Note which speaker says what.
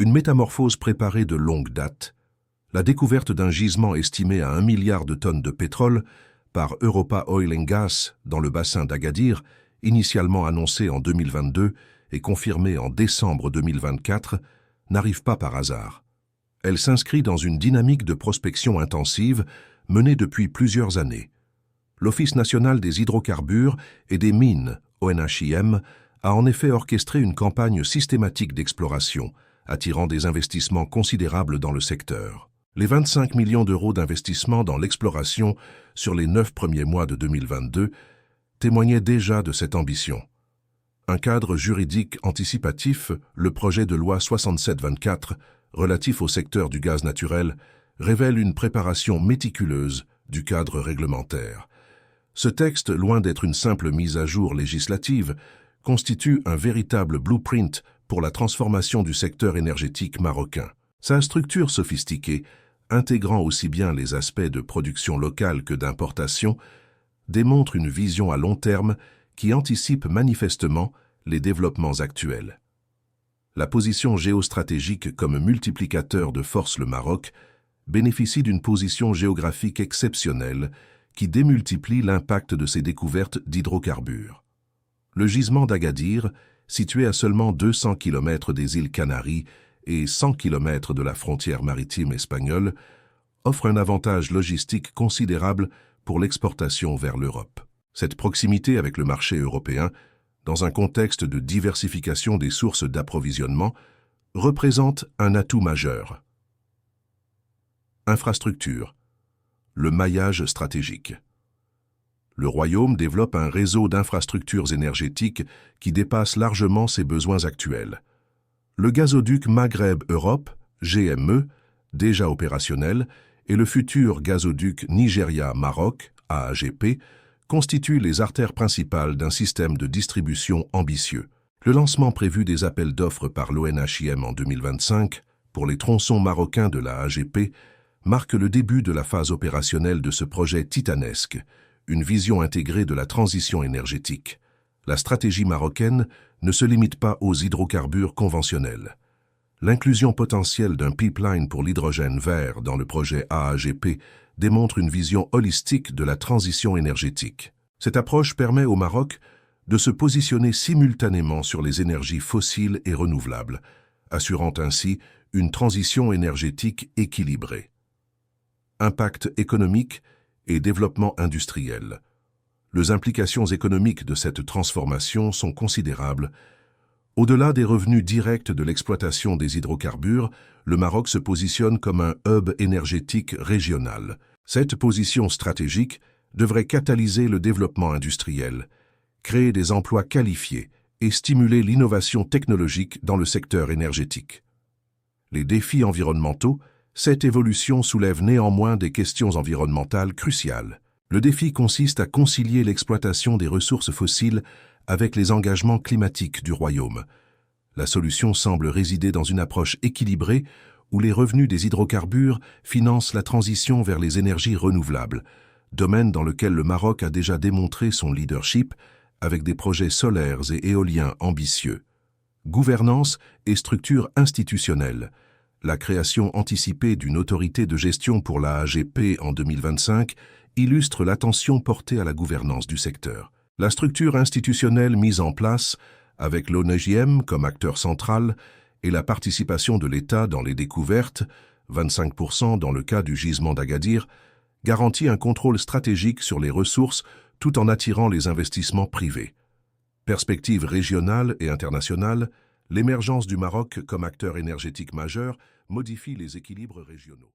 Speaker 1: Une métamorphose préparée de longue date, la découverte d'un gisement estimé à 1 milliard de tonnes de pétrole par Europa Oil and Gas dans le bassin d'Agadir, initialement annoncé en 2022 et confirmé en décembre 2024, n'arrive pas par hasard. Elle s'inscrit dans une dynamique de prospection intensive menée depuis plusieurs années. L'Office national des hydrocarbures et des mines, ONHIM, a en effet orchestré une campagne systématique d'exploration, attirant des investissements considérables dans le secteur. Les 25 millions d'euros d'investissement dans l'exploration sur les 9 premiers mois de 2022 témoignaient déjà de cette ambition. Un cadre juridique anticipatif, le projet de loi 67-24, relatif au secteur du gaz naturel, révèle une préparation méticuleuse du cadre réglementaire. Ce texte, loin d'être une simple mise à jour législative, constitue un véritable blueprint pour la transformation du secteur énergétique marocain. Sa structure sophistiquée, intégrant aussi bien les aspects de production locale que d'importation, démontre une vision à long terme qui anticipe manifestement les développements actuels. La position géostratégique comme multiplicateur de force le Maroc bénéficie d'une position géographique exceptionnelle qui démultiplie l'impact de ses découvertes d'hydrocarbures. Le gisement d'Agadir, situé à seulement 200 km des îles Canaries et 100 km de la frontière maritime espagnole, offre un avantage logistique considérable pour l'exportation vers l'Europe. Cette proximité avec le marché européen, dans un contexte de diversification des sources d'approvisionnement, représente un atout majeur. Infrastructure. Le maillage stratégique. Le Royaume développe un réseau d'infrastructures énergétiques qui dépasse largement ses besoins actuels. Le gazoduc Maghreb-Europe, GME, déjà opérationnel, et le futur gazoduc Nigeria-Maroc, AAGP, constituent les artères principales d'un système de distribution ambitieux. Le lancement prévu des appels d'offres par l'ONHIM en 2025 pour les tronçons marocains de la AGP marque le début de la phase opérationnelle de ce projet titanesque, une vision intégrée de la transition énergétique. La stratégie marocaine ne se limite pas aux hydrocarbures conventionnels. L'inclusion potentielle d'un pipeline pour l'hydrogène vert dans le projet AAGP démontre une vision holistique de la transition énergétique. Cette approche permet au Maroc de se positionner simultanément sur les énergies fossiles et renouvelables, assurant ainsi une transition énergétique équilibrée. Impact économique et développement industriel. Les implications économiques de cette transformation sont considérables. Au-delà des revenus directs de l'exploitation des hydrocarbures, le Maroc se positionne comme un hub énergétique régional. Cette position stratégique devrait catalyser le développement industriel, créer des emplois qualifiés et stimuler l'innovation technologique dans le secteur énergétique. Les défis environnementaux, cette évolution soulève néanmoins des questions environnementales cruciales. Le défi consiste à concilier l'exploitation des ressources fossiles avec les engagements climatiques du Royaume. La solution semble résider dans une approche équilibrée où les revenus des hydrocarbures financent la transition vers les énergies renouvelables, domaine dans lequel le Maroc a déjà démontré son leadership avec des projets solaires et éoliens ambitieux. Gouvernance et structure institutionnelle. La création anticipée d'une autorité de gestion pour la AGP en 2025 illustre l'attention portée à la gouvernance du secteur. La structure institutionnelle mise en place, avec l'ONHIM comme acteur central, et la participation de l'État dans les découvertes, 25% dans le cas du gisement d'Agadir, garantit un contrôle stratégique sur les ressources tout en attirant les investissements privés. Perspective régionale et internationale, l'émergence du Maroc comme acteur énergétique majeur modifie les équilibres régionaux.